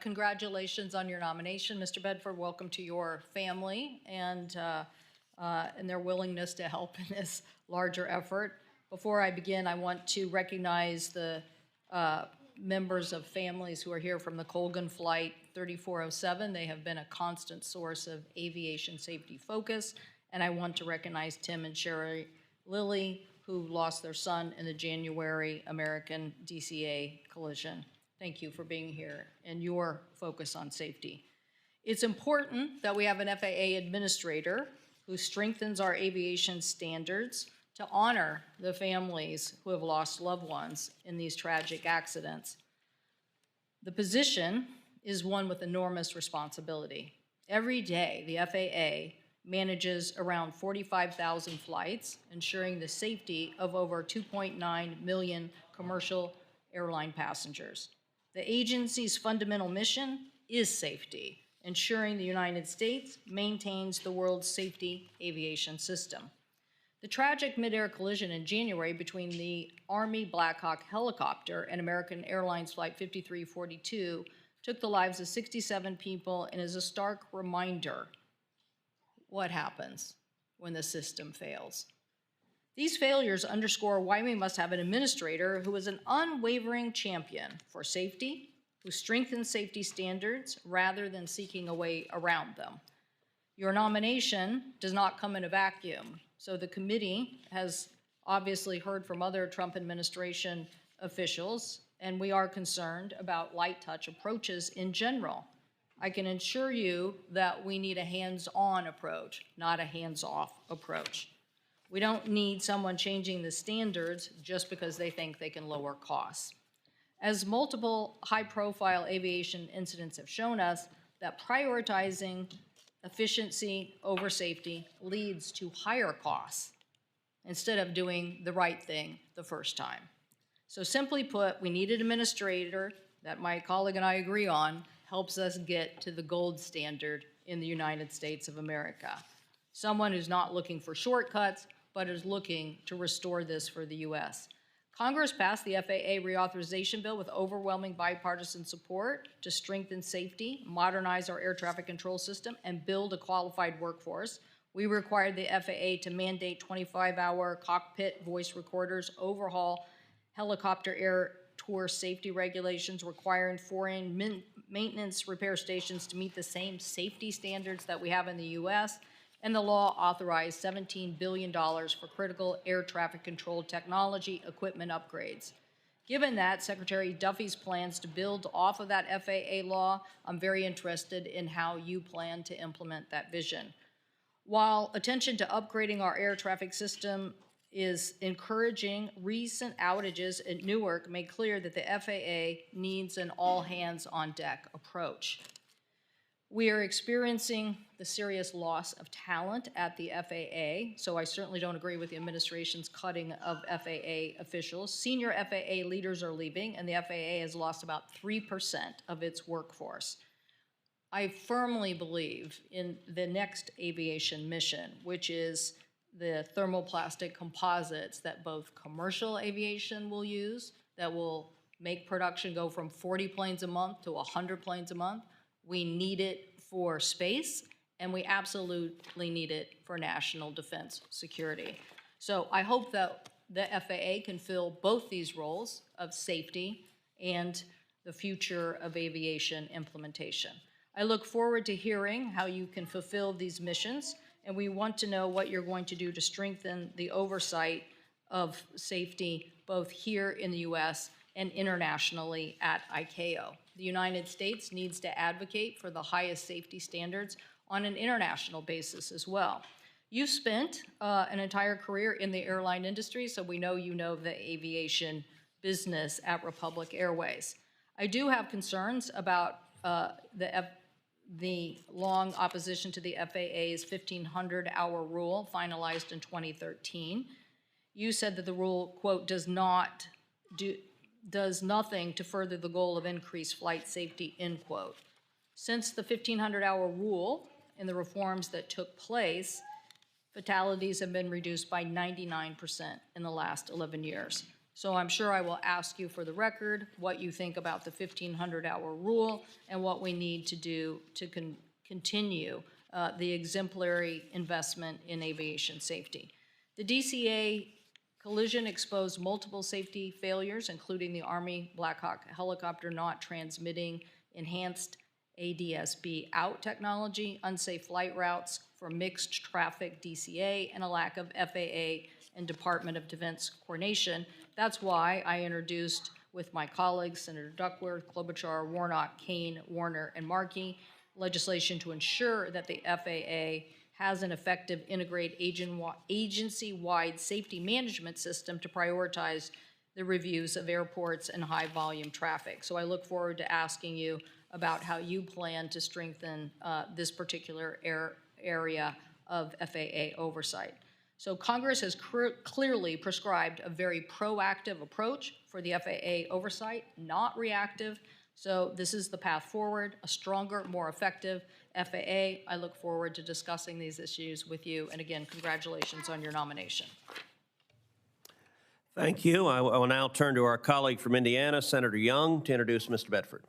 Congratulations on your nomination, Mr. Bedford. Welcome to your family and their willingness to help in this larger effort. Before I begin, I want to recognize the members of families who are here from the Colgan Flight 3407. They have been a constant source of aviation safety focus. And I want to recognize Tim and Sherry Lilly, who lost their son in the January American DCA collision. Thank you for being here and your focus on safety. It's important that we have an FAA administrator who strengthens our aviation standards to honor the families who have lost loved ones in these tragic accidents. The position is one with enormous responsibility. Every day, the FAA manages around 45,000 flights, ensuring the safety of over 2.9 million commercial airline passengers. The agency's fundamental mission is safety, ensuring the United States maintains the world's safety aviation system. The tragic mid-air collision in January between the Army Black Hawk helicopter and American Airlines Flight 5342 took the lives of 67 people and is a stark reminder what happens when the system fails. These failures underscore why we must have an administrator who is an unwavering champion for safety, who strengthens safety standards rather than seeking a way around them. Your nomination does not come in a vacuum, so the committee has obviously heard from other Trump administration officials, and we are concerned about light touch approaches in general. I can assure you that we need a hands-on approach, not a hands-off approach. We don't need someone changing the standards just because they think they can lower costs. As multiple high-profile aviation incidents have shown us, that prioritizing efficiency over safety leads to higher costs instead of doing the right thing the first time. So simply put, we need an administrator that my colleague and I agree on helps us get to the gold standard in the United States of America. Someone who's not looking for shortcuts, but is looking to restore this for the U.S. Congress passed the FAA reauthorization bill with overwhelming bipartisan support to strengthen safety, modernize our air traffic control system, and build a qualified workforce. We required the FAA to mandate 25-hour cockpit voice recorders, overhaul helicopter air tour safety regulations, requiring foreign maintenance repair stations to meet the same safety standards that we have in the U.S., and the law authorized $17 billion for critical air traffic control technology equipment upgrades. Given that, Secretary Duffy's plans to build off of that FAA law, I'm very interested in how you plan to implement that vision. While attention to upgrading our air traffic system is encouraging, recent outages at Newark made clear that the FAA needs an all-hands-on-deck approach. We are experiencing the serious loss of talent at the FAA, so I certainly don't agree with the administration's cutting of FAA officials. Senior FAA leaders are leaving, and the FAA has lost about 3% of its workforce. I firmly believe in the next aviation mission, which is the thermoplastic composites that both commercial aviation will use, that will make production go from 40 planes a month to 100 planes a month. We need it for space, and we absolutely need it for national defense security. So I hope that the FAA can fill both these roles of safety and the future of aviation implementation. I look forward to hearing how you can fulfill these missions, and we want to know what you're going to do to strengthen the oversight of safety both here in the U.S. and internationally at ICAO. The United States needs to advocate for the highest safety standards on an international basis as well. You've spent an entire career in the airline industry, so we know you know the aviation business at Republic Airways. I do have concerns about the long opposition to the FAA's 1,500-hour rule finalized in 2013. You said that the rule, quote, does nothing to further the goal of increased flight safety, end quote. Since the 1,500-hour rule and the reforms that took place, fatalities have been reduced by 99% in the last 11 years. So I'm sure I will ask you for the record what you think about the 1,500-hour rule and what we need to do to continue the exemplary investment in aviation safety. The DCA collision exposed multiple safety failures, including the Army Black Hawk helicopter not transmitting enhanced ADS-B out technology, unsafe flight routes for mixed traffic DCA, and a lack of FAA and Department of Defense coordination. That's why I introduced with my colleagues, Senator Duckworth, Klobuchar, Warnock, Kane, Warner, and Markey, legislation to ensure that the FAA has an effective integrated agency-wide safety management system to prioritize the reviews of airports and high-volume traffic. So I look forward to asking you about how you plan to strengthen this particular area of FAA oversight. So Congress has clearly prescribed a very proactive approach for the FAA oversight, not reactive. So this is the path forward, a stronger, more effective FAA. I look forward to discussing these issues with you. And again, congratulations on your nomination. Thank you. I will now turn to our colleague from Indiana, Senator Young, to introduce Mr. Bedford.